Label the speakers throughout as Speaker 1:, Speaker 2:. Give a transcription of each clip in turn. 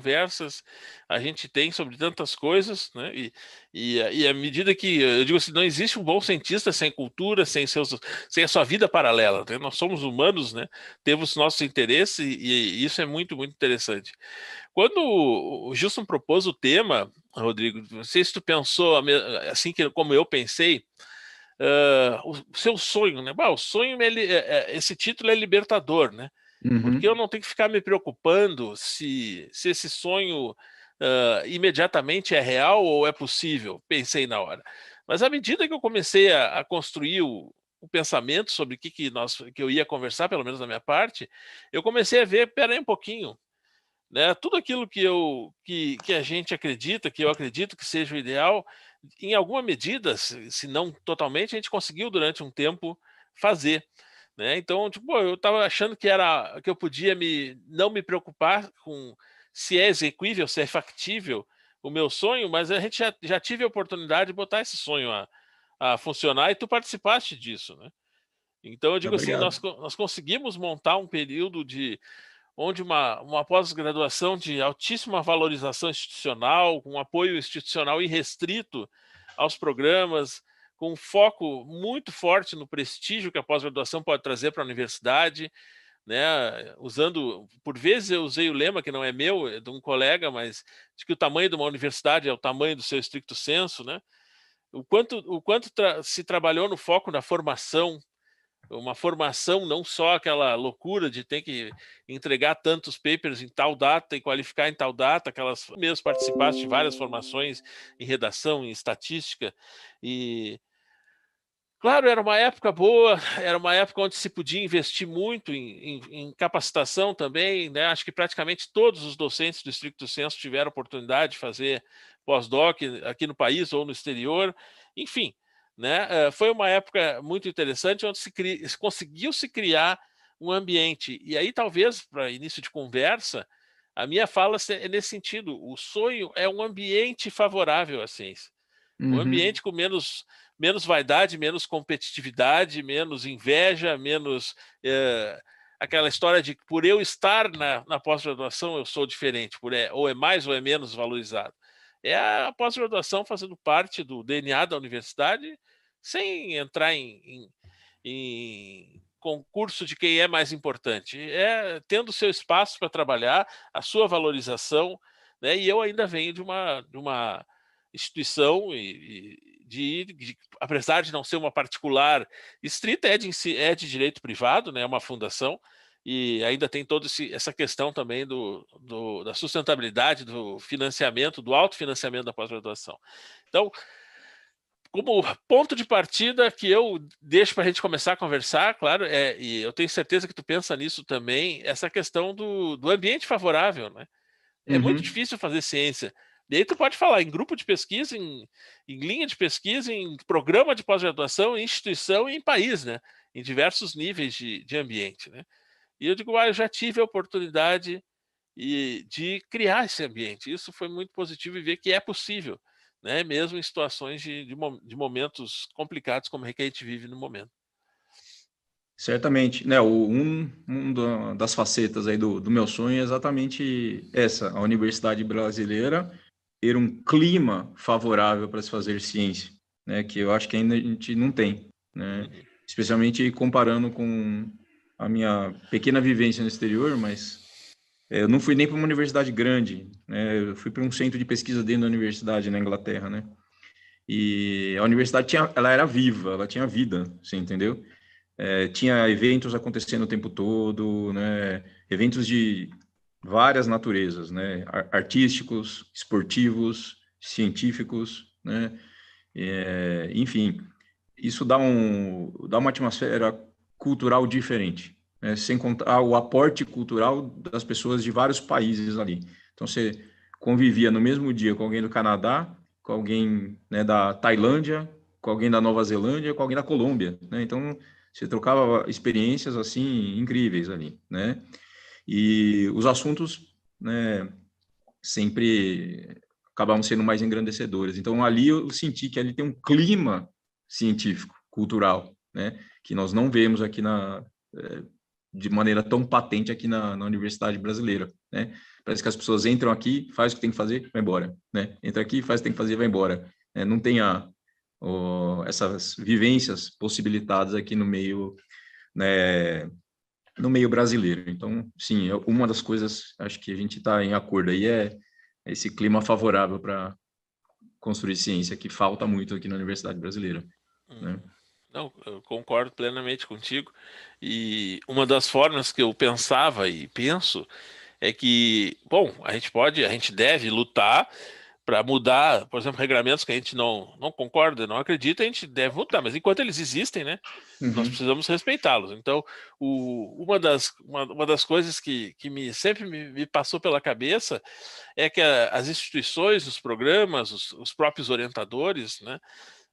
Speaker 1: conversas a gente tem sobre tantas coisas, né? E à medida que, eu digo assim, não existe um bom cientista sem cultura, sem a sua vida paralela, né? Nós somos humanos, né? Temos nossos interesses e isso é muito, muito interessante. Quando o Gilson propôs o tema, Rodrigo, não sei se tu pensou assim que como eu pensei, o seu sonho, né? O sonho, esse título é libertador, né? Porque eu
Speaker 2: Uhum.
Speaker 1: não tenho que ficar me preocupando se esse sonho imediatamente é real ou é possível, pensei na hora. Mas à medida que eu comecei a construir o pensamento sobre o que eu ia conversar, pelo menos da minha parte, eu comecei a ver, peraí um pouquinho, né? Tudo aquilo que a gente acredita, que eu acredito que seja o ideal, em alguma medida, se não totalmente, a gente conseguiu durante um tempo fazer, né? Então, tipo, eu estava achando que eu podia não me preocupar com se é execuível, se é factível o meu sonho, mas a gente já tive a oportunidade de botar esse sonho a funcionar e tu participaste disso, né? Então, eu digo assim,
Speaker 2: Obrigado.
Speaker 1: nós conseguimos montar um período onde uma pós-graduação de altíssima valorização institucional, com apoio institucional irrestrito aos programas, com um foco muito forte no prestígio que a pós-graduação pode trazer para a universidade, né? Por vezes eu usei o lema que não é meu, é de um colega, mas de que o tamanho de uma universidade é o tamanho do seu estricto senso, né? O quanto se trabalhou no foco da formação, uma formação, não só aquela loucura de ter que entregar tantos papers em tal data e qualificar em tal data, aquelas mesmo participaste de várias formações em redação, em estatística, e claro, era uma época boa, era uma época onde se podia investir muito em capacitação também, né? Acho que praticamente todos os docentes do Stricto Sensu tiveram oportunidade de fazer pós-doc aqui no país ou no exterior, enfim, né? Foi uma época muito interessante onde conseguiu se criar um ambiente. E aí, talvez, para início de conversa, a minha fala é nesse sentido: o sonho é um ambiente favorável à ciência. Um
Speaker 2: Uhum.
Speaker 1: ambiente com menos vaidade, menos competitividade, menos inveja, menos aquela história de que por eu estar na pós-graduação eu sou diferente, ou é mais ou é menos valorizado. É a pós-graduação fazendo parte do DNA da universidade, sem entrar em concurso de quem é mais importante. É tendo seu espaço para trabalhar, a sua valorização, né? E eu ainda venho de uma instituição apesar de não ser uma particular estrita, é de direito privado, né? É uma fundação, e ainda tem toda essa questão também da sustentabilidade, do financiamento, do autofinanciamento da pós-graduação. Então, como ponto de partida que eu deixo para a gente começar a conversar, claro, e eu tenho certeza que tu pensa nisso também, essa questão do ambiente favorável, né? É muito
Speaker 2: Uhum.
Speaker 1: difícil fazer ciência. E aí tu pode falar em grupo de pesquisa, em linha de pesquisa, em programa de pós-graduação, em instituição e em país, né? Em diversos níveis de ambiente, né? E eu digo, eu já tive a oportunidade de criar esse ambiente. Isso foi muito positivo e ver que é possível, né? Mesmo em situações de momentos complicados como é que a gente vive no momento.
Speaker 2: Certamente, né? Das facetas aí do meu sonho é exatamente essa: a Universidade Brasileira ter um clima favorável para se fazer ciência, né? Que eu acho que ainda a gente não tem, né?
Speaker 1: Uhum.
Speaker 2: Especialmente comparando com a minha pequena vivência no exterior, mas eu não fui nem para uma universidade grande, né? Eu fui para um centro de pesquisa dentro da universidade na Inglaterra, né? E a universidade ela era viva, ela tinha vida, você entendeu? Tinha eventos acontecendo o tempo todo, né? Eventos de várias naturezas, né? Artísticos, esportivos, científicos, né? Enfim, isso dá uma atmosfera cultural diferente, né? Sem contar o aporte cultural das pessoas de vários países ali. Então, você convivia no mesmo dia com alguém do Canadá, com alguém, né, da Tailândia, com alguém da Nova Zelândia, com alguém da Colômbia, né? Então, você trocava experiências assim incríveis ali, né? E os assuntos, né, sempre acabavam sendo mais engrandecedores. Então, ali eu senti que ali tem um clima científico, cultural, né, que nós não vemos aqui de maneira tão patente aqui na universidade brasileira, né? Parece que as pessoas entram aqui, faz o que tem que fazer, vai embora, né? Entra aqui, faz o que tem que fazer, vai embora. Não tem essas vivências possibilitadas aqui no meio, né, no meio brasileiro. Então, sim, uma das coisas, acho que a gente está em acordo aí, é esse clima favorável para construir ciência, que falta muito aqui na universidade brasileira, né?
Speaker 1: Não, eu concordo plenamente contigo. E uma das formas que eu pensava e penso é que, bom, a gente deve lutar para mudar, por exemplo, regulamentos que a gente não concorda, não acredita, a gente deve mudar, mas enquanto eles existem, né, nós
Speaker 2: Uhum.
Speaker 1: precisamos respeitá-los. Então, uma das coisas que sempre me passou pela cabeça é que as instituições, os programas, os próprios orientadores, né,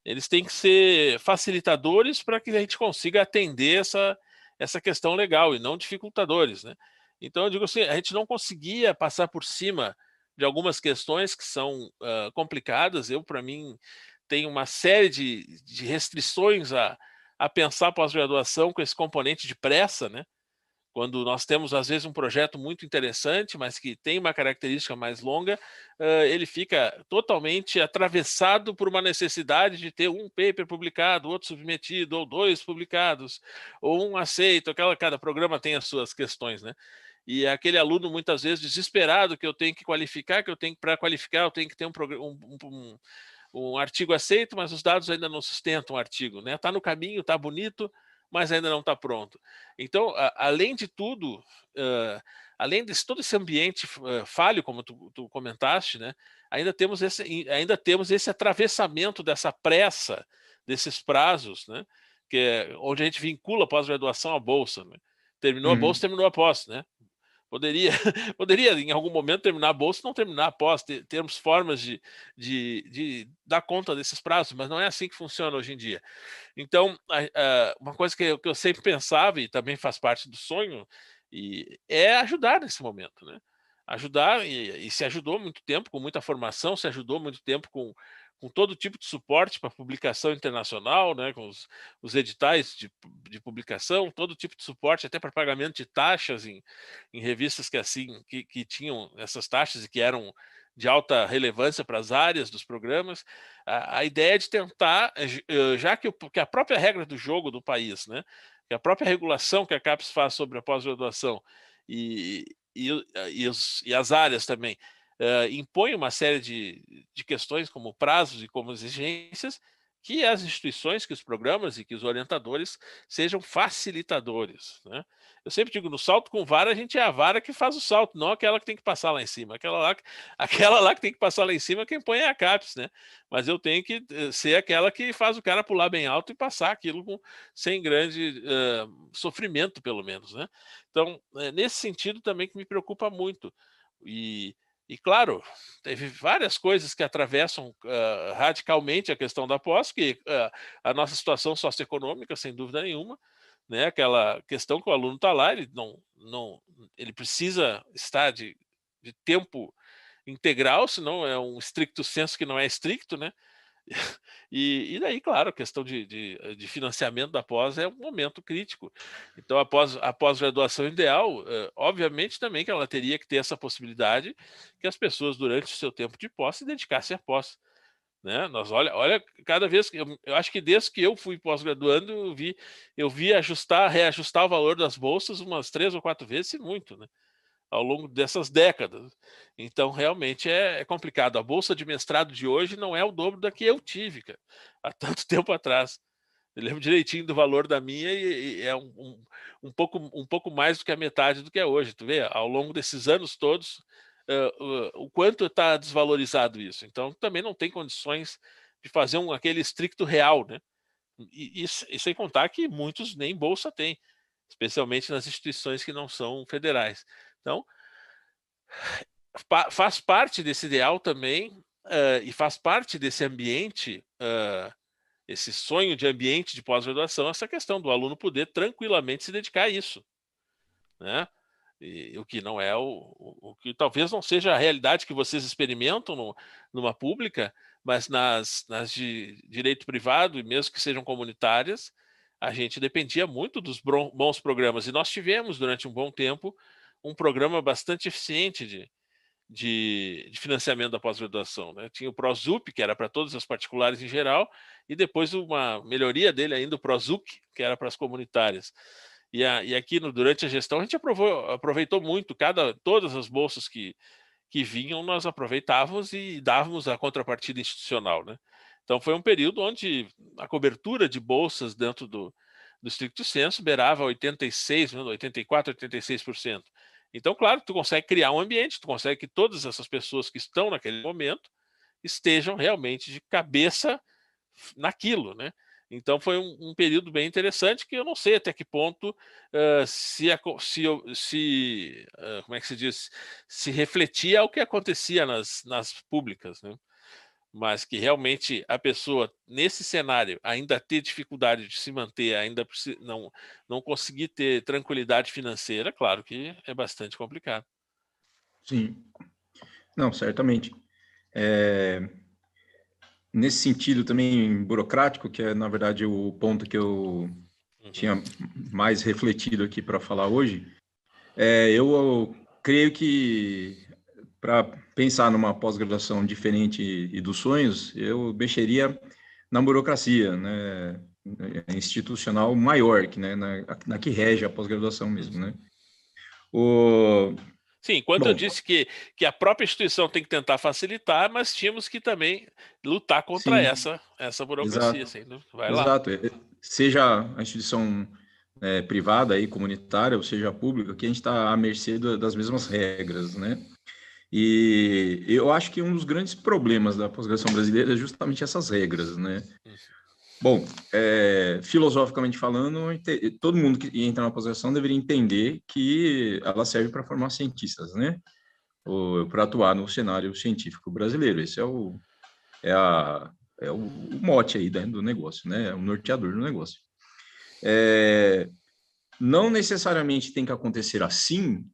Speaker 1: eles têm que ser facilitadores para que a gente consiga atender essa questão legal e não dificultadores, né? Então, eu digo assim, a gente não conseguia passar por cima de algumas questões que são complicadas. Eu, para mim, tenho uma série de restrições a pensar pós-graduação com esse componente de pressa, né? Quando nós temos, às vezes, um projeto muito interessante, mas que tem uma característica mais longa, ele fica totalmente atravessado por uma necessidade de ter um paper publicado, outro submetido, ou 2 publicados, ou um aceito. Cada programa tem as suas questões, né? E aquele aluno, muitas vezes, desesperado, que eu tenho que qualificar, para qualificar, eu tenho que ter um artigo aceito, mas os dados ainda não sustentam o artigo, né? Está no caminho, está bonito, mas ainda não está pronto. Então, além de tudo, além de todo esse ambiente falho, como tu comentaste, né? Ainda temos esse atravessamento dessa pressa, desses prazos, né? Que onde a gente vincula a pós-graduação à bolsa, né? Terminou a bolsa,
Speaker 2: Uhum.
Speaker 1: terminou a pós, né? Poderia, poderia em algum momento terminar a bolsa, não terminar após, termos formas de dar conta desses prazos, mas não é assim que funciona hoje em dia. Então, uma coisa que eu sempre pensava, e também faz parte do sonho, é ajudar nesse momento, né? Ajudar, e se ajudou muito tempo com muita formação, se ajudou muito tempo com todo tipo de suporte para publicação internacional, né? Com os editais de publicação, todo tipo de suporte, até para pagamento de taxas em revistas que tinham essas taxas e que eram de alta relevância para as áreas dos programas. A ideia é de tentar, já que a própria regra do jogo do país, né, que a própria regulação que a CAPES faz sobre a pós-graduação e, e, e as áreas também impõe uma série de questões como prazos e como exigências, que as instituições, que os programas e que os orientadores sejam facilitadores, né? Eu sempre digo, no salto com vara, a gente é a vara que faz o salto, não aquela que tem que passar lá em cima. Aquela lá que tem que passar lá em cima, quem põe é a CAPES, né? Mas eu tenho que ser aquela que faz o cara pular bem alto e passar aquilo sem grande sofrimento, pelo menos, né? Então, nesse sentido também que me preocupa muito. E claro, teve várias coisas que atravessam radicalmente a questão da pós, que a nossa situação socioeconômica, sem dúvida nenhuma, né? Aquela questão que o aluno está lá, ele precisa estar de tempo integral, senão é um stricto sensu que não é estricto, né? E daí, claro, a questão de financiamento da pós é um momento crítico. Então, a pós-graduação ideal, obviamente também que ela teria que ter essa possibilidade que as pessoas, durante o seu tempo de pós, se dedicassem à pós. Né? Olha, cada vez que eu acho que desde que eu fui pós-graduando, eu vi reajustar o valor das bolsas umas 3 ou 4 vezes, se muito, né? Ao longo dessas décadas. Então, realmente é complicado. A bolsa de mestrado de hoje não é o dobro da que eu tive, cara, há tanto tempo atrás. Eu lembro direitinho do valor da minha e é um pouco mais do que a metade do que é hoje. Tu vê, ao longo desses anos todos, o quanto está desvalorizado isso. Então, também não tem condições de fazer aquele estricto real, né? E sem contar que muitos nem bolsa têm, especialmente nas instituições que não são federais. Então, faz parte desse ideal também, e faz parte desse ambiente, esse sonho de ambiente de pós-graduação, essa questão do aluno poder tranquilamente se dedicar a isso, né? O que não é o que talvez não seja a realidade que vocês experimentam numa pública, mas nas de direito privado, e mesmo que sejam comunitárias, a gente dependia muito dos bons programas. E nós tivemos, durante um bom tempo, um programa bastante eficiente de financiamento da pós-graduação, né? Tinha o ProZup, que era para todas as particulares em geral, e depois uma melhoria dele ainda, o ProZuc, que era para as comunitárias. E aqui, durante a gestão, a gente aproveitou muito, todas as bolsas que vinham, nós aproveitávamos e dávamos a contrapartida institucional, né? Então, foi um período onde a cobertura de bolsas dentro do stricto sensu beirava 86%, 84%, 86%. Então, claro, tu consegue criar um ambiente, tu consegue que todas essas pessoas que estão naquele momento estejam realmente de cabeça naquilo, né? Então foi um período bem interessante que eu não sei até que ponto como é que se diz, se refletia o que acontecia nas públicas, né? Mas que realmente a pessoa, nesse cenário, ainda ter dificuldade de se manter, ainda não conseguir ter tranquilidade financeira, claro que é bastante complicado.
Speaker 2: Sim, não, certamente. Nesse sentido também burocrático, que é, na verdade, o ponto que eu tinha mais refletido aqui para falar hoje, eu creio que para pensar numa pós-graduação diferente e dos sonhos, eu mexeria na burocracia, né, institucional maior, que, né, na que rege a pós-graduação mesmo, né?
Speaker 1: Sim, enquanto eu disse que a própria instituição tem que tentar facilitar, mas tínhamos que também lutar contra essa burocracia.
Speaker 2: Exato,
Speaker 1: Assim, né? Vai lá.
Speaker 2: exato. Seja a instituição privada aí, comunitária, ou seja a pública, que a gente está à mercê das mesmas regras, né? E eu acho que um dos grandes problemas da pós-graduação brasileira é justamente essas regras, né? Bom, filosoficamente falando, todo mundo que entra na pós-graduação deveria entender que ela serve para formar cientistas, né? Para atuar no cenário científico brasileiro. Esse é o mote aí do negócio, né? É o norteador do negócio. Não necessariamente tem que acontecer assim,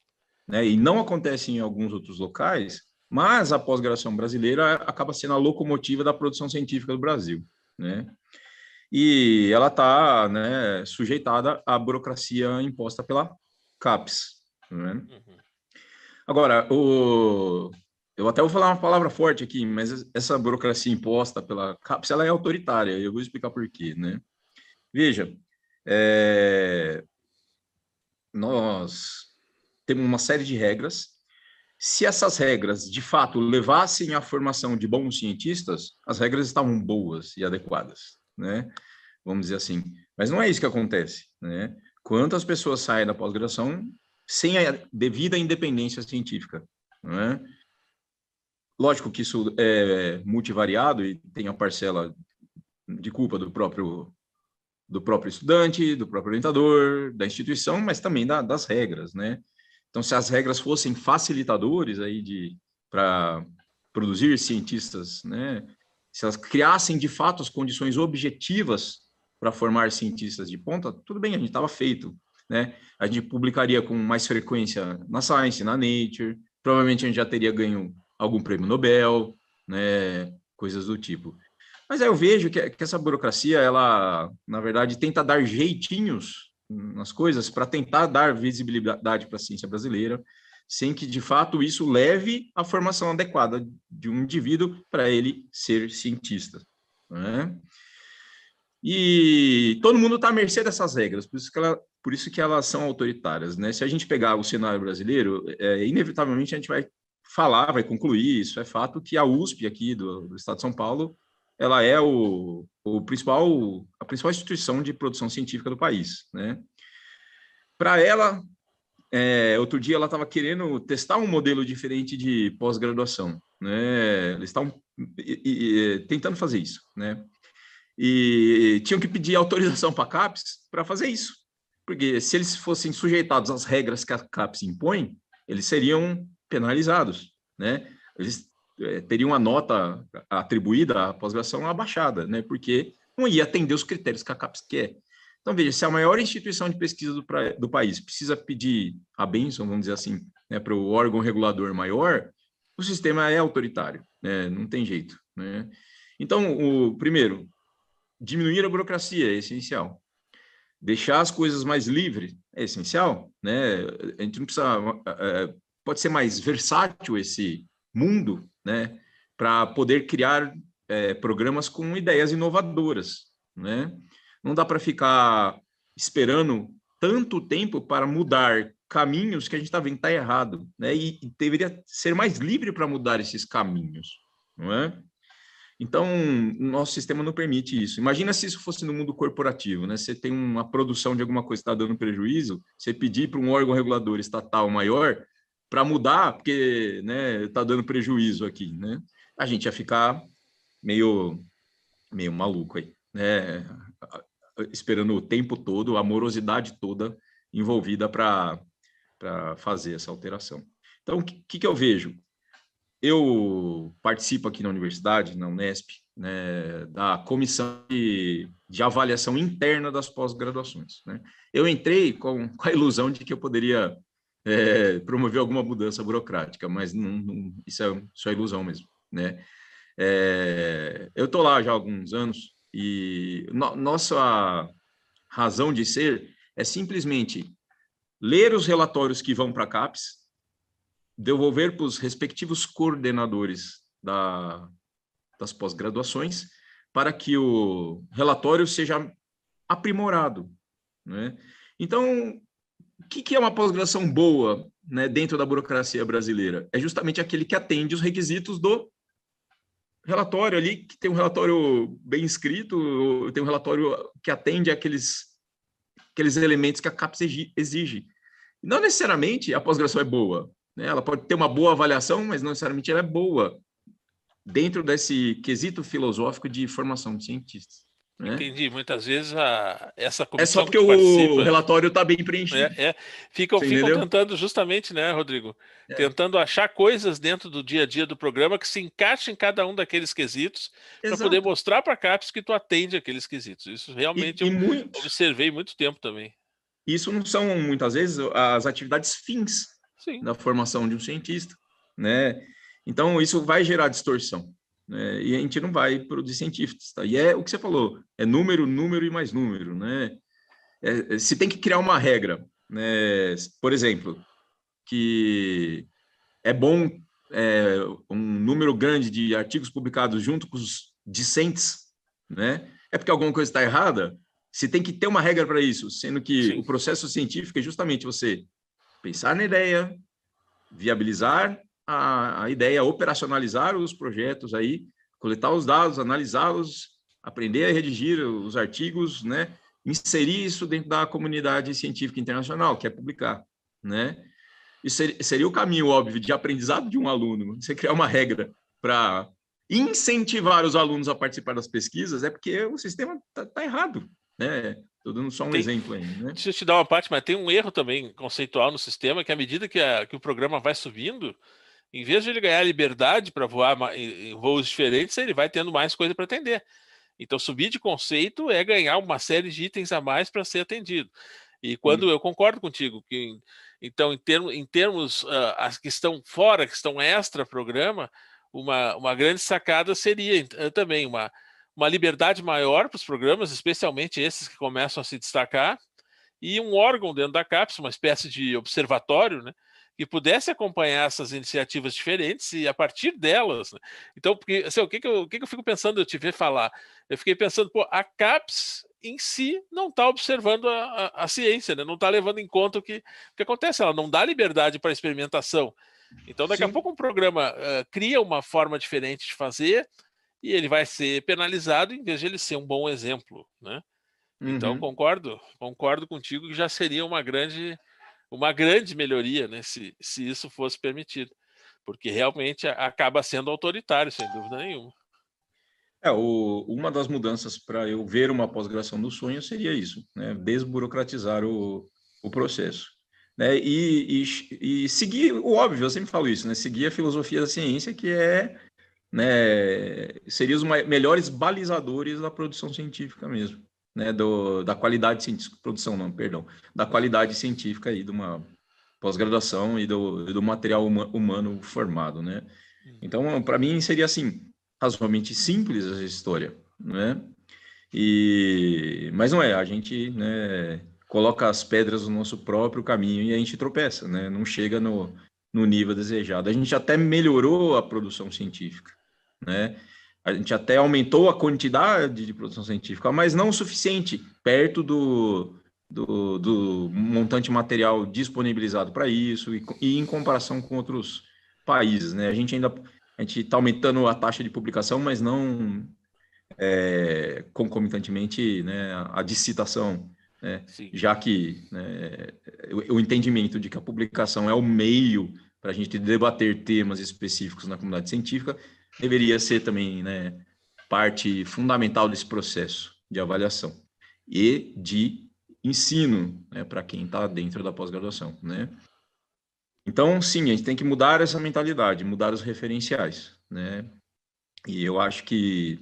Speaker 2: né? E não acontece em alguns outros locais, mas a pós-graduação brasileira acaba sendo a locomotiva da produção científica do Brasil, né? E ela está, né, sujeitada à burocracia imposta pela CAPES, né? Agora, eu até vou falar uma palavra forte aqui, mas essa burocracia imposta pela CAPES, ela é autoritária, e eu vou explicar por quê, né? Veja, nós temos uma série de regras. Se essas regras, de fato, levassem à formação de bons cientistas, as regras estavam boas e adequadas, né? Vamos dizer assim. Mas não é isso que acontece, né? Quantas pessoas saem da pós-graduação sem a devida independência científica, né? Lógico que isso é multivariado e tem a parcela de culpa do próprio estudante, do próprio orientador, da instituição, mas também das regras, né? Então, se as regras fossem facilitadores aí para produzir cientistas, né? Se elas criassem de fato as condições objetivas para formar cientistas de ponta, tudo bem, a gente estava feito, né? A gente publicaria com mais frequência na Science, na Nature, provavelmente a gente já teria ganho algum prêmio Nobel, né? Coisas do tipo. Mas aí eu vejo que essa burocracia, ela, na verdade, tenta dar jeitinhos nas coisas para tentar dar visibilidade para a ciência brasileira, sem que, de fato, isso leve à formação adequada de um indivíduo para ele ser cientista, né? E todo mundo está à mercê dessas regras, por isso que elas são autoritárias, né? Se a gente pegar o cenário brasileiro, inevitavelmente a gente vai vai concluir, isso é fato, que a USP aqui do Estado de São Paulo ela é a principal instituição de produção científica do país, né? Para ela, outro dia ela estava querendo testar um modelo diferente de pós-graduação, né? Eles estavam tentando fazer isso, né? E tinham que pedir autorização para a CAPES para fazer isso, porque se eles fossem sujeitados às regras que a CAPES impõe, eles seriam penalizados, né? Eles teriam a nota atribuída à pós-graduação abaixada, né? Porque não ia atender os critérios que a CAPES quer. Então, veja, se a maior instituição de pesquisa do país precisa pedir a bênção, vamos dizer assim, né, para o órgão regulador maior, o sistema é autoritário, né? Não tem jeito, né? Então, primeiro, diminuir a burocracia é essencial. deixar as coisas mais livres é essencial, né? A gente não precisa... pode ser mais versátil esse mundo, né? Para poder criar programas com ideias inovadoras, né? Não dá para ficar esperando tanto tempo para mudar caminhos que a gente está vendo que está errado, né? E deveria ser mais livre para mudar esses caminhos, não é? Então, o nosso sistema não permite isso. Imagina se isso fosse no mundo corporativo, né? Você tem uma produção de alguma coisa que está dando prejuízo, você pedir para um órgão regulador estatal maior para mudar, porque, né, está dando prejuízo aqui, né? A gente ia ficar meio maluco aí, né? Esperando o tempo todo, a morosidade toda envolvida para fazer essa alteração. Então, o que eu vejo? Eu participo aqui na universidade, na Unesp, né, da comissão de avaliação interna das pós-graduações, né? Eu entrei com a ilusão de que eu poderia promover alguma mudança burocrática, mas isso é ilusão mesmo, né? Eu estou lá já há alguns anos e nossa razão de ser é simplesmente ler os relatórios que vão para a CAPES, devolver para os respectivos coordenadores das pós-graduações para que o relatório seja aprimorado, né? Então, o que é uma pós-graduação boa, né, dentro da burocracia brasileira? É justamente aquele que atende os requisitos do relatório ali, que tem um relatório bem escrito, tem um relatório que atende aqueles elementos que a CAPES exige. Não necessariamente a pós-graduação é boa, né? Ela pode ter uma boa avaliação, mas não necessariamente ela é boa dentro desse quesito filosófico de formação de cientistas, né?
Speaker 1: Entendi. Muitas vezes essa
Speaker 2: É só
Speaker 1: comissão
Speaker 2: porque
Speaker 1: que tu participa...
Speaker 2: o relatório está bem preenchido.
Speaker 1: Ficam
Speaker 2: entendeu?
Speaker 1: tentando justamente, né, Rodrigo? Tentando achar coisas dentro do dia a dia do programa que se encaixem em cada um daqueles quesitos para poder mostrar para a CAPES que tu atende aqueles quesitos. Isso realmente observei muito tempo também.
Speaker 2: Isso não são, muitas vezes, as atividades fins
Speaker 1: Sim.
Speaker 2: da formação de um cientista, né? Então, isso vai gerar distorção, né? E a gente não vai produzir cientistas, tá? E é o que você falou, é número, número e mais número, né? Se tem que criar uma regra, né? Por exemplo, que é bom um número grande de artigos publicados junto com os discentes, né? É porque alguma coisa está errada. Se tem que ter uma regra para isso, sendo que o processo científico é justamente você pensar na ideia, viabilizar a ideia, operacionalizar os projetos aí, coletar os dados, analisá-los, aprender a redigir os artigos, né? Inserir isso dentro da comunidade científica internacional, que é publicar, né? Isso seria o caminho óbvio de aprendizado de um aluno. Você criar uma regra para incentivar os alunos a participar das pesquisas, é porque o sistema está errado, né? Estou dando só um exemplo aí, né?
Speaker 1: Deixa eu te dar uma parte, mas tem um erro também conceitual no sistema, que à medida que o programa vai subindo, em vez de ele ganhar liberdade para voar em voos diferentes, ele vai tendo mais coisa para atender. Então, subir de conceito é ganhar uma série de itens a mais para ser atendido. E quando eu concordo contigo que, então, em termos as que estão fora, que estão extra-programa, uma grande sacada seria também uma liberdade maior para os programas, especialmente esses que começam a se destacar, e um órgão dentro da CAPES, uma espécie de observatório, né, que pudesse acompanhar essas iniciativas diferentes e a partir delas, né? Então, porque, assim, o que eu fico pensando, eu te ver falar? Eu fiquei pensando, pô, a CAPES em si não está observando a ciência, né? Não está levando em conta o que acontece, ela não dá liberdade para experimentação. Então, daqui a pouco um programa cria uma forma diferente de fazer e ele vai ser penalizado em vez de ele ser um bom exemplo, né? Então, concordo contigo que já seria uma grande melhoria, né, se isso fosse permitido, porque realmente acaba sendo autoritário, sem dúvida nenhuma.
Speaker 2: Uma das mudanças para eu ver uma pós-graduação do sonho seria isso, né? Desburocratizar o processo, né? E seguir o óbvio, eu sempre falo isso, né? Seguir a filosofia da ciência, que né, seria os melhores balizadores da produção científica mesmo, né? Da qualidade científica, da qualidade científica aí de uma pós-graduação e do material humano formado, né? Então, para mim, seria assim, razoavelmente simples essa história, né? Mas não é, a gente, né, coloca as pedras no nosso próprio caminho e a gente tropeça, né? Não chega no nível desejado. A gente até melhorou a produção científica, né? A gente até aumentou a quantidade de produção científica, mas não o suficiente, perto do montante material disponibilizado para isso e em comparação com outros países, né? A gente está aumentando a taxa de publicação, mas não concomitantemente, né, a discitação, né?
Speaker 1: Sim.
Speaker 2: Já que, né, o entendimento de que a publicação é o meio para a gente debater temas específicos na comunidade científica deveria ser também, né, parte fundamental desse processo de avaliação e de ensino, né, para quem está dentro da pós-graduação, né? Então, sim, a gente tem que mudar essa mentalidade, mudar os referenciais, né? E eu acho que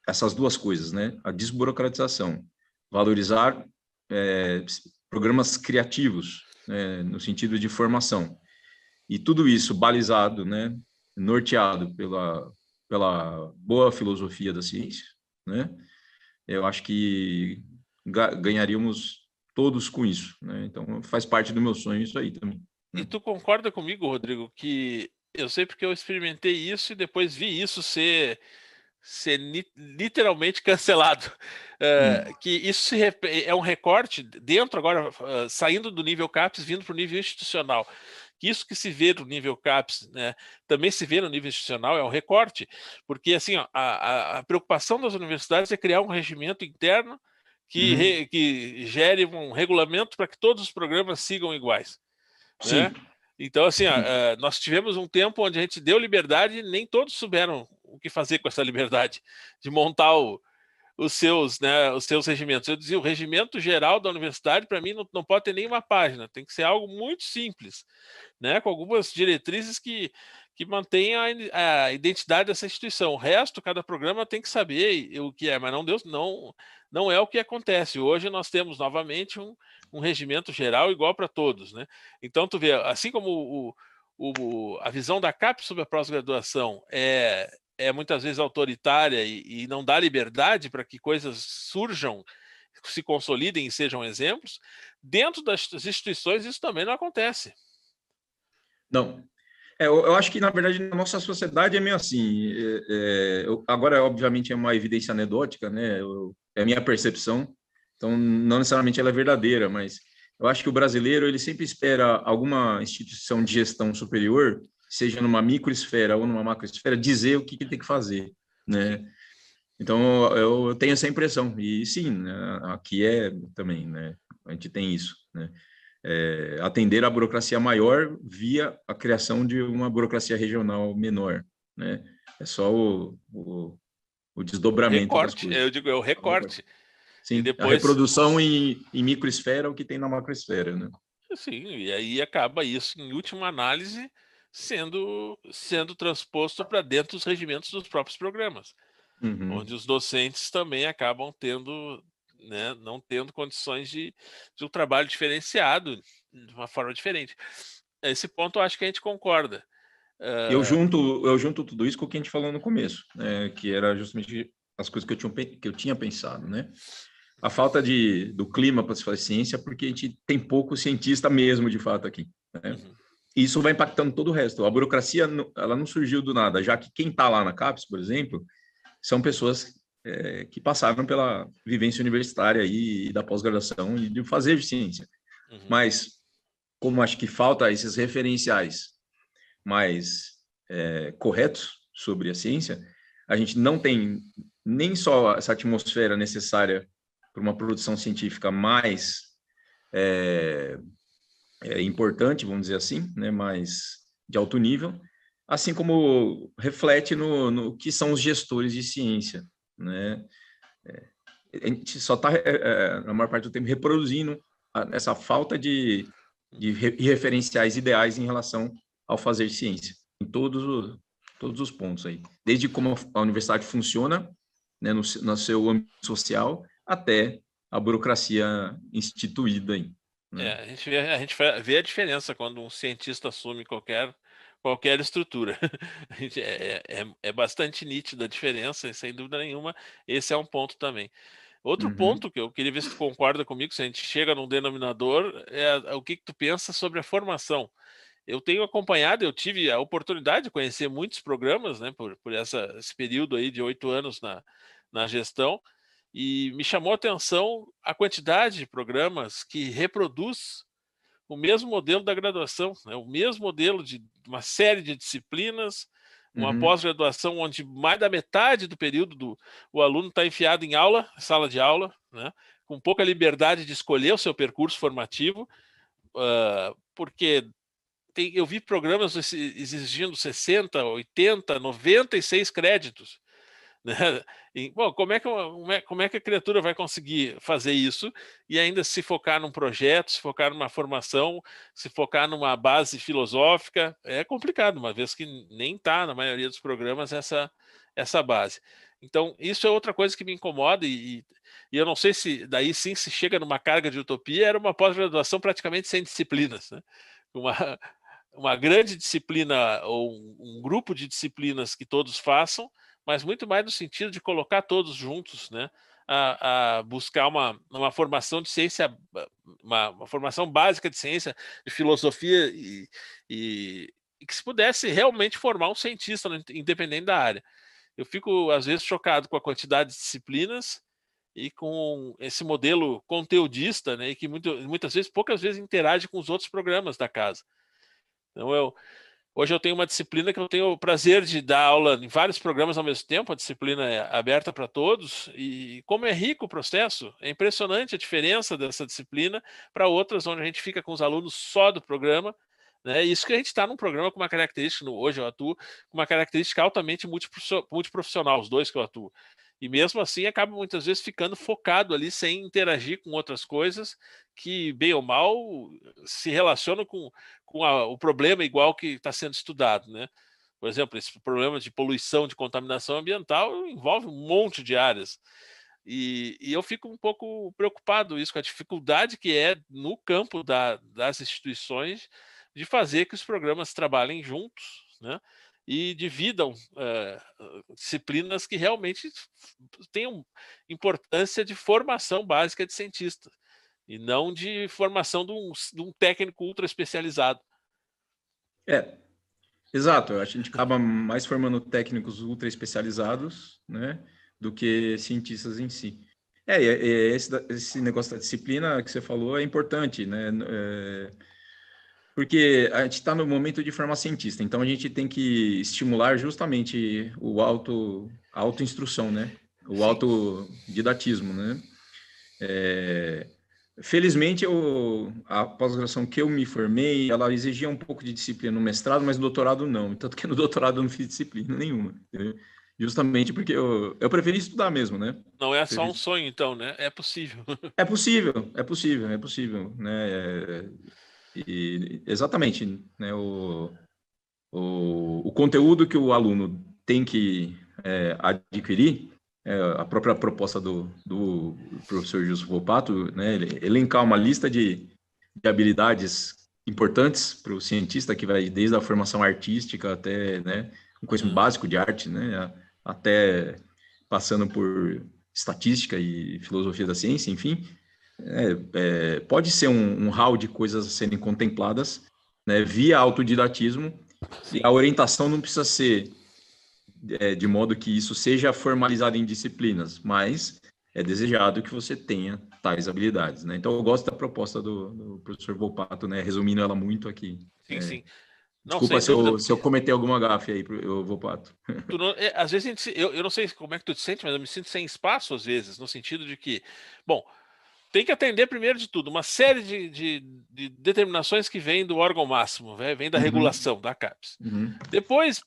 Speaker 2: essas duas coisas, né? A desburocratização, valorizar programas criativos, né, no sentido de formação, e tudo isso balizado, né, norteado pela boa filosofia da ciência, né? Eu acho que ganharíamos todos com isso, né? Então faz parte do meu sonho isso aí também,
Speaker 1: E
Speaker 2: né?
Speaker 1: tu concorda comigo, Rodrigo, que eu sei porque eu experimentei isso e depois vi isso ser literalmente cancelado. Que isso é um recorte dentro agora, saindo do nível CAPES, vindo para o nível institucional. Isso que se vê no nível CAPES, né, também se vê no nível institucional, é um recorte, porque assim, ó, a preocupação das universidades é criar um regimento interno
Speaker 2: Uhum.
Speaker 1: que gere um regulamento para que todos os programas sigam iguais, né?
Speaker 2: Sim,
Speaker 1: Então, assim, ó,
Speaker 2: sim.
Speaker 1: nós tivemos um tempo onde a gente deu liberdade e nem todos souberam o que fazer com essa liberdade de montar os seus regimentos. Eu dizia, o regimento geral da universidade, para mim, não pode ter nenhuma página, tem que ser algo muito simples, né, com algumas diretrizes que mantenham a identidade dessa instituição. O resto, cada programa tem que saber o que é, mas não é o que acontece. Hoje nós temos novamente um regimento geral igual para todos, né? Então, tu vê, assim como a visão da CAP sobre a pós-graduação é muitas vezes autoritária e não dá liberdade para que coisas surjam, se consolidem e sejam exemplos, dentro das instituições isso também não acontece.
Speaker 2: Não. Eu acho que, na verdade, na nossa sociedade é meio assim. Agora, obviamente, é uma evidência anedótica, né? É a minha percepção, então não necessariamente ela é verdadeira, mas eu acho que o brasileiro ele sempre espera alguma instituição de gestão superior, seja numa microesfera ou numa macroesfera, dizer o que ele tem que fazer,
Speaker 1: Sim.
Speaker 2: né? Então, eu tenho essa impressão. E sim, né, aqui é também, né? A gente tem isso, né? Atender à burocracia maior via a criação de uma burocracia regional menor, né? É só o
Speaker 1: O
Speaker 2: desdobramento das
Speaker 1: recorte, eu
Speaker 2: coisas.
Speaker 1: digo, é o recorte. E
Speaker 2: Sim, a
Speaker 1: depois,
Speaker 2: reprodução em microesfera é o que tem na macroesfera, né?
Speaker 1: assim, e aí acaba isso, em última análise, sendo transposto para dentro dos regimentos dos próprios programas, onde
Speaker 2: Uhum.
Speaker 1: os docentes também acabam tendo, né, não tendo condições de um trabalho diferenciado de uma forma diferente. Esse ponto eu acho que a gente concorda. Uh,
Speaker 2: Eu junto tudo isso com o que a gente falou no começo, né? Que era justamente as coisas que eu tinha pensado, né? A falta do clima para se fazer ciência, porque a gente tem pouco cientista mesmo, de fato, aqui, né?
Speaker 1: uhum,
Speaker 2: E isso vai impactando todo o resto. A burocracia, ela não surgiu do nada, já que quem está lá na CAPES, por exemplo, são pessoas que passaram pela vivência universitária e da pós-graduação e de fazer ciência.
Speaker 1: uhum.
Speaker 2: Mas, como acho que falta esses referenciais mais corretos sobre a ciência, a gente não tem nem só essa atmosfera necessária para uma produção científica mais importante, vamos dizer assim, né, mais de alto nível, assim como reflete no que são os gestores de ciência, né? A gente só está, na maior parte do tempo, reproduzindo essa falta de referenciais ideais em relação ao fazer ciência, em todos os pontos aí. Desde como a universidade funciona, né, no seu âmbito social, até a burocracia instituída aí, né?
Speaker 1: A gente vê a diferença quando um cientista assume qualquer qualquer estrutura. É bastante nítida a diferença, e sem dúvida nenhuma, esse é um ponto também. Outro
Speaker 2: Uhum.
Speaker 1: ponto que eu queria ver se tu concorda comigo, se a gente chega num denominador, é o que tu pensa sobre a formação. Eu tenho acompanhado, eu tive a oportunidade de conhecer muitos programas, né, por esse período aí de 8 anos na gestão, e me chamou a atenção a quantidade de programas que reproduz o mesmo modelo da graduação, né, o mesmo modelo de uma série de disciplinas, uma
Speaker 2: Uhum.
Speaker 1: pós-graduação onde mais da metade do período o aluno está enfiado em aula, sala de aula, né, com pouca liberdade de escolher o seu percurso formativo, porque eu vi programas exigindo 60, 80, 96 créditos. Né? E, bom, como é que a criatura vai conseguir fazer isso e ainda se focar num projeto, se focar numa formação, se focar numa base filosófica? É complicado, uma vez que nem está na maioria dos programas essa base. Então, isso é outra coisa que me incomoda e eu não sei se daí sim se chega numa carga de utopia, era uma pós-graduação praticamente sem disciplinas, né? Uma, uma grande disciplina ou um grupo de disciplinas que todos façam, mas muito mais no sentido de colocar todos juntos, né, a buscar uma formação de ciência, uma formação básica de ciência, de filosofia e que se pudesse realmente formar um cientista, independente da área. Eu fico, às vezes, chocado com a quantidade de disciplinas e com esse modelo conteudista, né, e que muitas vezes, poucas vezes, interage com os outros programas da casa. Então, hoje eu tenho uma disciplina que eu tenho o prazer de dar aula em vários programas ao mesmo tempo, a disciplina é aberta para todos, e como é rico o processo, é impressionante a diferença dessa disciplina para outras onde a gente fica com os alunos só do programa, né? Isso que a gente está num programa com uma característica, hoje eu atuo, com uma característica altamente multiprofissional, os dois que eu atuo. E mesmo assim acaba muitas vezes ficando focado ali sem interagir com outras coisas que, bem ou mal, se relacionam com o problema igual que está sendo estudado, né? Por exemplo, esse problema de poluição, de contaminação ambiental envolve um monte de áreas. E eu fico um pouco preocupado isso, com a dificuldade que é no campo das instituições de fazer que os programas trabalhem juntos, né? E dividam disciplinas que realmente tenham importância de formação básica de cientista e não de formação de um técnico ultra especializado.
Speaker 2: É, exato. A gente acaba mais formando técnicos ultra especializados, né, do que cientistas em si. Esse negócio da disciplina que você falou é importante, né? Porque a gente está no momento de formar cientista, então a gente tem que estimular justamente a autoinstrução, né? O
Speaker 1: Sim.
Speaker 2: autodidatismo, né? Felizmente, a pós-graduação que eu me formei, ela exigia um pouco de disciplina no mestrado, mas no doutorado não. Tanto que no doutorado eu não fiz disciplina nenhuma, entendeu? Justamente porque eu preferi estudar mesmo, né?
Speaker 1: Não é só um
Speaker 2: Preferi...
Speaker 1: sonho, então, né? É possível.
Speaker 2: É possível, né? Exatamente, né? O conteúdo que o aluno tem que adquirir, a própria proposta do professor Gilson Volpato, né, ele elencar uma lista de habilidades importantes para o cientista, que vai desde a formação artística até, né, um conhecimento básico de arte, né, até passando por estatística e filosofia da ciência, enfim, pode ser um hall de coisas a serem contempladas, né, via autodidatismo, e
Speaker 1: Sim.
Speaker 2: a orientação não precisa ser de modo que isso seja formalizado em disciplinas, mas é desejado que você tenha tais habilidades, né? Então, eu gosto da proposta do professor Volpato, né? Resumindo ela muito aqui.
Speaker 1: Sim, sim. Não,
Speaker 2: Desculpa
Speaker 1: sem dúvida,
Speaker 2: se eu
Speaker 1: porque
Speaker 2: cometer alguma gafe aí, Volpato.
Speaker 1: às vezes eu não sei como é que tu te sente, mas eu me sinto sem espaço às vezes, no sentido de que, bom, tem que atender primeiro de tudo uma série de determinações que vêm do órgão máximo, vem da
Speaker 2: Uhum,
Speaker 1: regulação, da CAPES.
Speaker 2: uhum,
Speaker 1: Depois,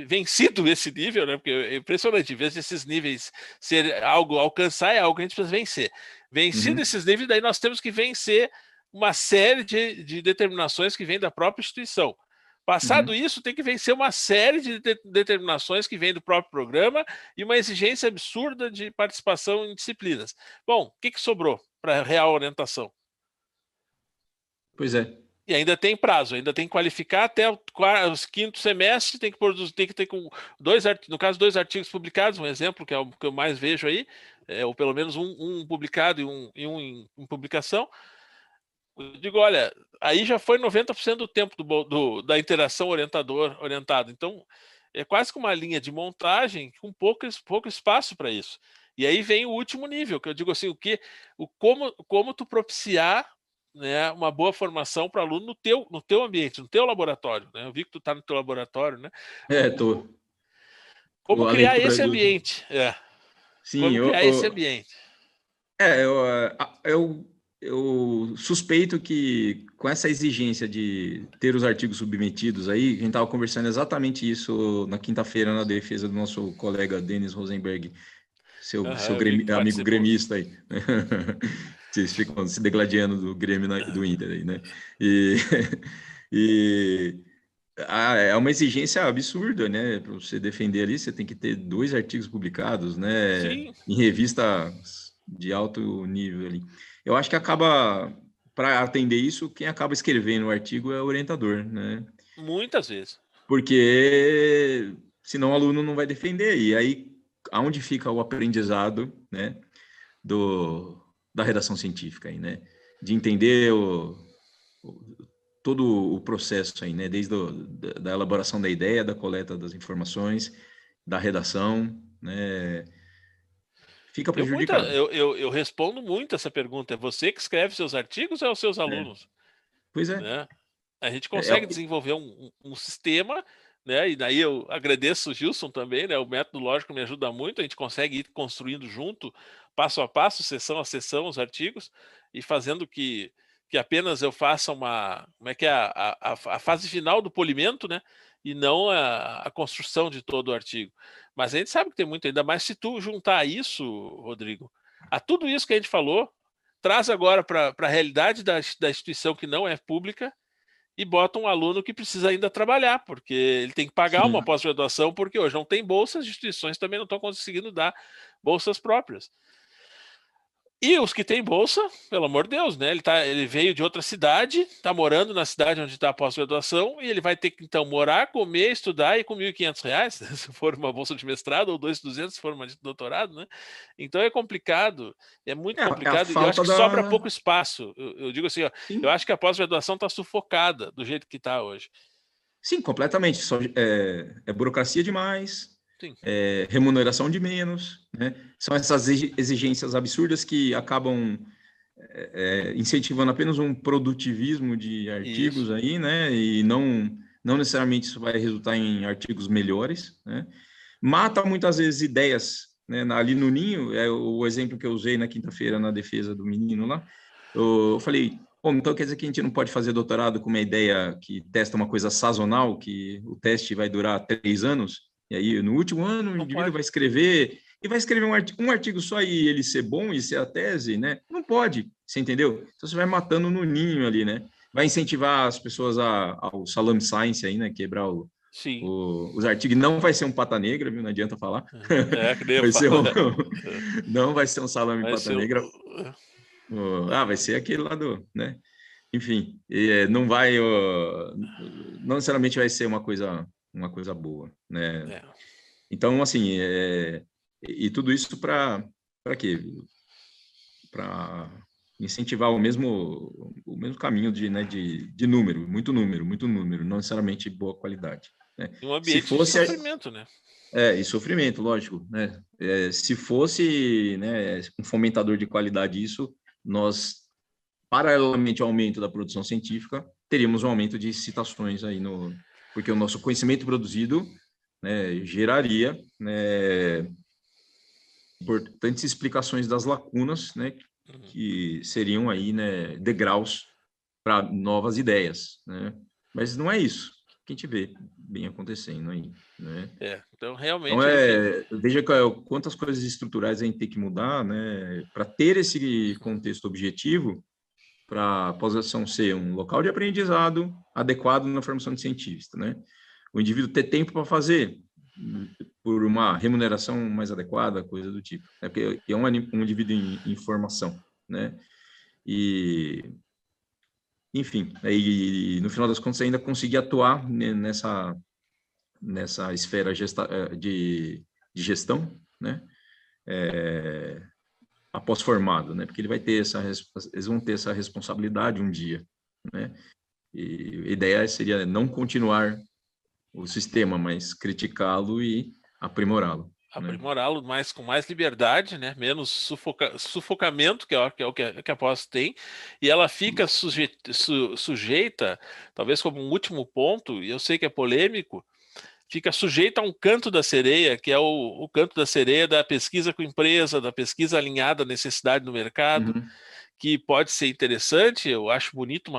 Speaker 1: vencido esse nível, né? Porque é impressionante, em vez desses níveis ser algo, alcançar é algo que a gente precisa vencer. Vencido
Speaker 2: uhum,
Speaker 1: esses níveis, daí nós temos que vencer uma série de determinações que vêm da própria instituição. Passado
Speaker 2: uhum.
Speaker 1: isso, tem que vencer uma série de determinações que vêm do próprio programa e uma exigência absurda de participação em disciplinas. Bom, o que sobrou para a real orientação?
Speaker 2: Pois é.
Speaker 1: E ainda tem prazo, ainda tem que qualificar até o quinto semestre, tem que produzir, tem que ter com no caso, 2 artigos publicados, um exemplo que é o que eu mais vejo aí, ou pelo menos um publicado e um em publicação. Eu digo, olha, aí já foi 90% do tempo da interação orientado. Então, é quase que uma linha de montagem com pouco espaço para isso. E aí vem o último nível, que eu digo assim, como tu propiciar, né, uma boa formação para aluno no teu ambiente, no teu laboratório. Né? Eu vi que tu está no teu laboratório, né? Como
Speaker 2: A
Speaker 1: criar
Speaker 2: leitura
Speaker 1: esse ambiente.
Speaker 2: Sim,
Speaker 1: Como criar esse ambiente.
Speaker 2: É, eu suspeito que com essa exigência de ter os artigos submetidos aí, a gente estava conversando exatamente isso na quinta-feira na defesa do nosso colega Denis Rosenberg, seu amigo gremista aí. Vocês ficam se degladiando do Grêmio do Inter aí, né? E é uma exigência absurda, né? Para você defender ali, você tem que ter 2 artigos publicados, né?
Speaker 1: Sim.
Speaker 2: Em revistas de alto nível ali. Eu acho que acaba, para atender isso, quem acaba escrevendo o artigo é o orientador, né?
Speaker 1: Muitas vezes.
Speaker 2: Porque senão o aluno não vai defender. E aí, aonde fica o aprendizado, né? Da redação científica aí, né? De entender todo o processo aí, né? Desde da elaboração da ideia, da coleta das informações, da redação, né? Fica prejudicado.
Speaker 1: Eu respondo muito essa pergunta. É você que escreve seus artigos ou é os seus alunos?
Speaker 2: Pois é.
Speaker 1: Né? A gente consegue desenvolver um sistema, né? E daí eu agradeço o Gilson também, né? O método lógico me ajuda muito. A gente consegue ir construindo junto, passo a passo, sessão a sessão, os artigos e fazendo que apenas eu faça como é que é a fase final do polimento, né? E não a construção de todo o artigo. Mas a gente sabe que tem muito, ainda mais se tu juntar isso, Rodrigo, a tudo isso que a gente falou, traz agora para a realidade da instituição que não é pública e bota um aluno que precisa ainda trabalhar, porque ele tem que pagar uma pós-graduação, porque hoje não tem bolsas, as instituições também não estão conseguindo dar bolsas próprias. E os que têm bolsa, pelo amor de Deus, né? Ele veio de outra cidade, está morando na cidade onde está a pós-graduação, e ele vai ter que, então, morar, comer, estudar e com R$ 1.500, se for uma bolsa de mestrado, ou 2.200 se for uma de doutorado, né? Então é complicado, é muito complicado, e eu acho que sobra pouco espaço. Eu digo assim, ó, eu acho que a pós-graduação está sufocada do jeito que está hoje.
Speaker 2: Sim, completamente. É burocracia demais, remuneração de menos, né? São essas exigências absurdas que acabam incentivando apenas um produtivismo de artigos aí, né? E não necessariamente isso vai resultar em artigos melhores, né? Mata muitas vezes ideias, né? Ali no ninho, é o exemplo que eu usei na quinta-feira na defesa do menino lá. Eu falei, bom, então quer dizer que a gente não pode fazer doutorado com uma ideia que testa uma coisa sazonal, que o teste vai durar 3 anos, e aí no último ano o indivíduo vai escrever um artigo só e ele ser bom e ser a tese, né? Não pode, você entendeu? Então você vai matando no ninho ali, né? Vai incentivar as pessoas ao salame science aí, né? Quebrar os artigos. Não vai ser um pata negra, viu? Não adianta falar.
Speaker 1: Que nem
Speaker 2: vai ser não vai ser um salame pata negra. Vai ser aquele lá né? Enfim, não vai, não necessariamente vai ser uma coisa boa, né? Então, assim, e tudo isso para quê? Para incentivar o mesmo caminho de número, muito número, não necessariamente boa qualidade. Né?
Speaker 1: Um ambiente de sofrimento, né?
Speaker 2: E sofrimento, lógico, né? Se fosse, né, um fomentador de qualidade isso, nós, paralelamente ao aumento da produção científica, teríamos um aumento de citações aí porque o nosso conhecimento produzido, né, geraria, né, importantes explicações das lacunas, né, que seriam aí, né, degraus para novas ideias, né? Mas não é isso que a gente vê bem acontecendo aí, né?
Speaker 1: Então realmente
Speaker 2: veja quantas coisas estruturais a gente tem que mudar, né, para ter esse contexto objetivo, para a pós-graduação ser um local de aprendizado adequado na formação de cientista, né? O indivíduo ter tempo para fazer por uma remuneração mais adequada, coisa do tipo, né? Porque é um indivíduo em formação, né? E enfim, aí no final das contas ainda consegui atuar nessa esfera de gestão, né? Após formado, né? Porque eles vão ter essa responsabilidade um dia, né? E a ideia seria não continuar o sistema, mas criticá-lo e aprimorá-lo, né?
Speaker 1: Aprimorá-lo mais com mais liberdade, né? Menos sufocamento, que a pós tem, e ela fica sujeita, talvez como um último ponto, e eu sei que é polêmico, fica sujeita a um canto da sereia, que é o canto da sereia da pesquisa com empresa, da pesquisa alinhada à necessidade do mercado,
Speaker 2: Uhum.
Speaker 1: que pode ser interessante. Eu acho bonito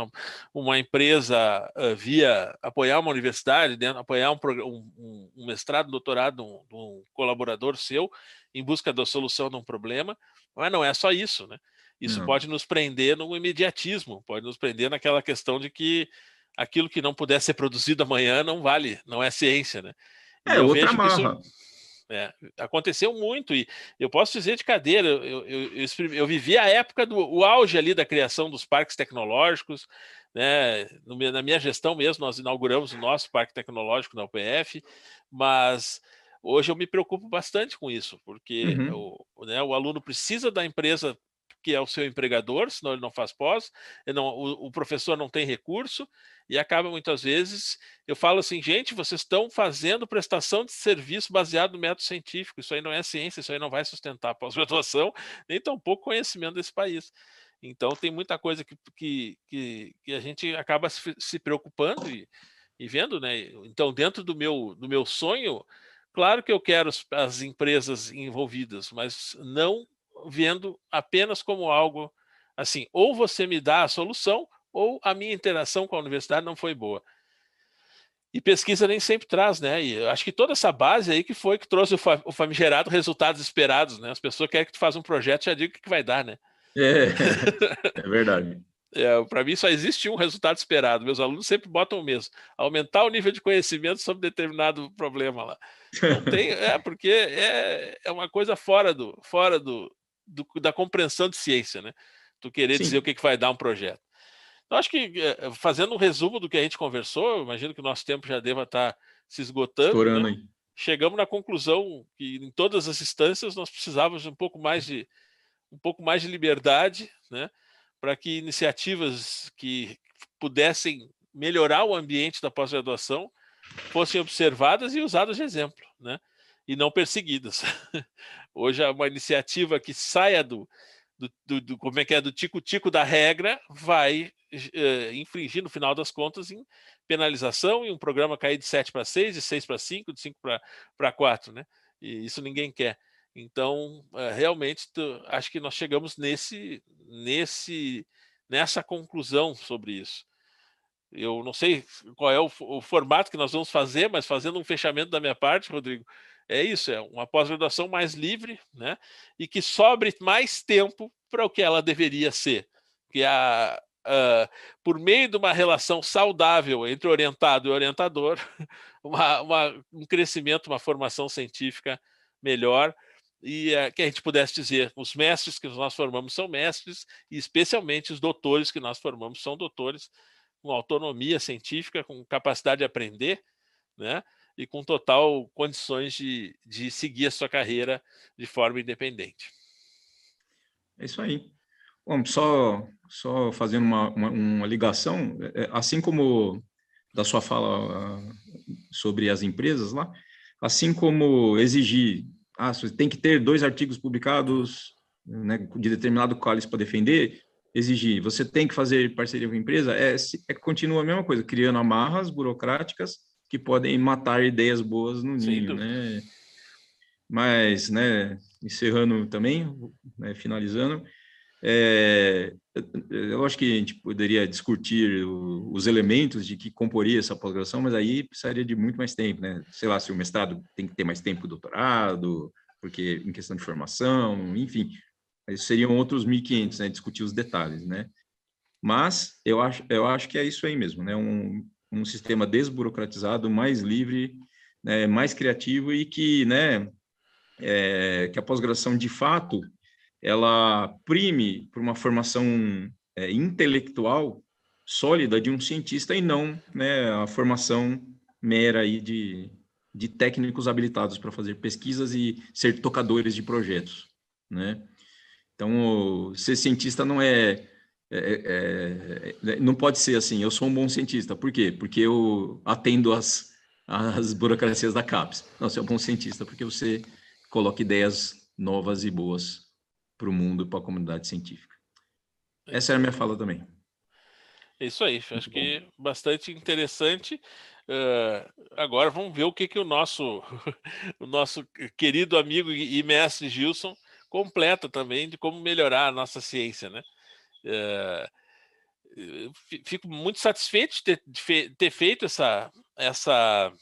Speaker 1: uma empresa via apoiar uma universidade, apoiar um mestrado, doutorado de um colaborador seu em busca da solução de um problema, mas não é só isso, né? Isso
Speaker 2: Não.
Speaker 1: pode nos prender no imediatismo, pode nos prender naquela questão de que aquilo que não puder ser produzido amanhã não vale, não é ciência, né? E eu
Speaker 2: Outra
Speaker 1: vejo que isso
Speaker 2: marra.
Speaker 1: aconteceu muito, e eu posso dizer de cadeira, eu vivi a época o auge ali da criação dos parques tecnológicos, né? Na minha gestão mesmo, nós inauguramos o nosso parque tecnológico na UPF, mas hoje eu me preocupo bastante com isso, porque
Speaker 2: Uhum.
Speaker 1: o aluno precisa da empresa que é o seu empregador, senão ele não faz pós, o professor não tem recurso, e acaba muitas vezes, eu falo assim, gente, vocês estão fazendo prestação de serviço baseado no método científico, isso aí não é ciência, isso aí não vai sustentar a pós-graduação, nem tampouco conhecimento desse país. Então tem muita coisa que a gente acaba se preocupando e vendo, né? Então, dentro do meu sonho, claro que eu quero as empresas envolvidas, mas não vendo apenas como algo assim, ou você me dá a solução, ou a minha interação com a universidade não foi boa. E pesquisa nem sempre traz, né? E eu acho que toda essa base aí que foi que trouxe o famigerado resultados esperados, né? As pessoas querem que tu faça um projeto e já diga o que vai dar, né?
Speaker 2: É, é verdade.
Speaker 1: Para mim só existe um resultado esperado. Meus alunos sempre botam o mesmo: aumentar o nível de conhecimento sobre determinado problema lá. Não tem, porque é uma coisa da compreensão de ciência, né? Tu querer dizer o
Speaker 2: Sim,
Speaker 1: que vai dar um projeto. Então, acho que, fazendo um resumo do que a gente conversou, eu imagino que o nosso tempo já deva estar se esgotando, né?
Speaker 2: estourando aí.
Speaker 1: Chegamos na conclusão que em todas as instâncias nós precisávamos de um pouco mais de liberdade, né? Para que iniciativas que pudessem melhorar o ambiente da pós-graduação fossem observadas e usadas de exemplo, né? E não perseguidas. Hoje, uma iniciativa que saia como é que é, do tico-tico da regra vai infringir, no final das contas, em penalização e um programa cair de 7 para 6, de 6 para 5, de 5 para 4, né? E isso ninguém quer. Então, realmente, acho que nós chegamos nessa conclusão sobre isso. Eu não sei qual é o formato que nós vamos fazer, mas fazendo um fechamento da minha parte, Rodrigo, é isso, é uma pós-graduação mais livre, né? E que sobre mais tempo para o que ela deveria ser. Que por meio de uma relação saudável entre orientado e orientador, um crescimento, uma formação científica melhor, e que a gente pudesse dizer, os mestres que nós formamos são mestres, e especialmente os doutores que nós formamos são doutores, com autonomia científica, com capacidade de aprender, né? E com total condições de seguir a sua carreira de forma independente.
Speaker 2: É isso aí. Bom, só fazendo uma ligação, assim como da sua fala sobre as empresas lá, assim como exigir, você tem que ter 2 artigos publicados, né, de determinado cálice para defender, exigir, você tem que fazer parceria com a empresa, continua a mesma coisa, criando amarras burocráticas que podem matar ideias boas no
Speaker 1: Sem
Speaker 2: ninho,
Speaker 1: dúvida.
Speaker 2: né? Mas, né, encerrando também, né, finalizando, eu acho que a gente poderia discutir os elementos de que comporia essa pós-graduação, mas aí precisaria de muito mais tempo, né? Sei lá, se o mestrado tem que ter mais tempo que o doutorado, porque em questão de formação, enfim, seriam outros 1.500, né? Discutir os detalhes, né? Mas eu acho que é isso aí mesmo, né? Um sistema desburocratizado, mais livre, né? Mais criativo e que, né? Que a pós-graduação, de fato, ela prime por uma formação intelectual sólida de um cientista e não, né, a formação mera aí de técnicos habilitados para fazer pesquisas e ser tocadores de projetos, né? Então, ser cientista não pode ser assim, eu sou um bom cientista. Por quê? Porque eu atendo as burocracias da CAPES. Não, você é um bom cientista porque você coloca ideias novas e boas para o mundo e para a comunidade científica. Essa é a minha fala também.
Speaker 1: É isso aí, acho
Speaker 2: Muito bom.
Speaker 1: que bastante interessante. Agora vamos ver o que o nosso, o nosso querido amigo e mestre Gilson completa também de como melhorar a nossa ciência, né? Fico muito satisfeito de ter feito essa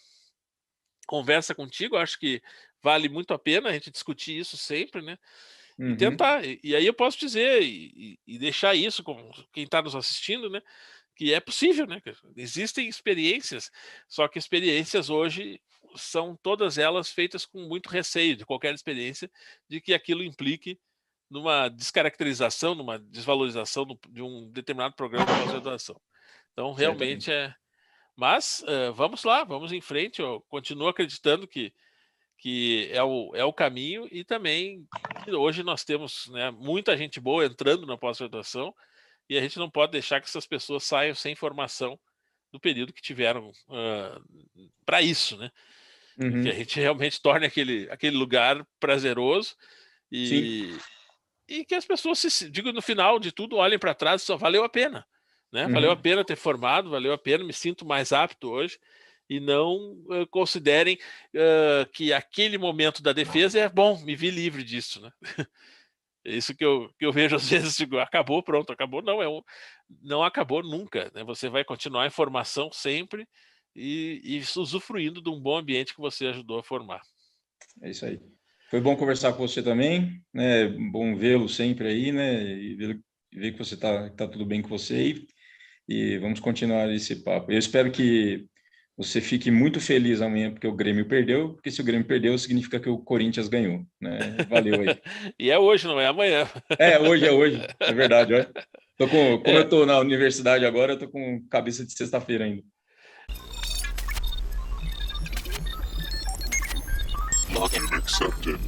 Speaker 1: conversa contigo. Acho que vale muito a pena a gente discutir isso sempre, né? E tentar. E aí eu posso dizer e deixar isso com quem está nos assistindo, né? Que é possível, né? Existem experiências, só que experiências hoje são todas elas feitas com muito receio de qualquer experiência de que aquilo implique numa descaracterização, numa desvalorização de um determinado programa de pós-graduação. Então, realmente
Speaker 2: Certamente.
Speaker 1: é. Mas vamos lá, vamos em frente. Eu continuo acreditando que é o caminho e também que hoje nós temos, né, muita gente boa entrando na pós-graduação e a gente não pode deixar que essas pessoas saiam sem formação do período que tiveram para isso, né? E que a gente realmente torne aquele lugar prazeroso
Speaker 2: Sim.
Speaker 1: e que as pessoas, digo, no final de tudo, olhem para trás e só valeu a pena. Né? Valeu a pena ter formado, valeu a pena, me sinto mais apto hoje e não considerem que aquele momento da defesa é bom, me vi livre disso, né? É isso que eu vejo às vezes, digo, acabou, pronto, acabou. Não, não acabou nunca, né? Você vai continuar em formação sempre e usufruindo de um bom ambiente que você ajudou a formar.
Speaker 2: É isso aí. Foi bom conversar com você também, né? Bom vê-lo sempre aí, né? E ver que você tá tudo bem com você e vamos continuar esse papo. Eu espero que você fique muito feliz amanhã porque o Grêmio perdeu, porque se o Grêmio perdeu significa que o Corinthians ganhou, né? Valeu aí.
Speaker 1: E é hoje, não é amanhã.
Speaker 2: É hoje, é verdade, olha. Como eu tô na universidade agora, eu tô com cabeça de sexta-feira ainda.
Speaker 3: Login accepted.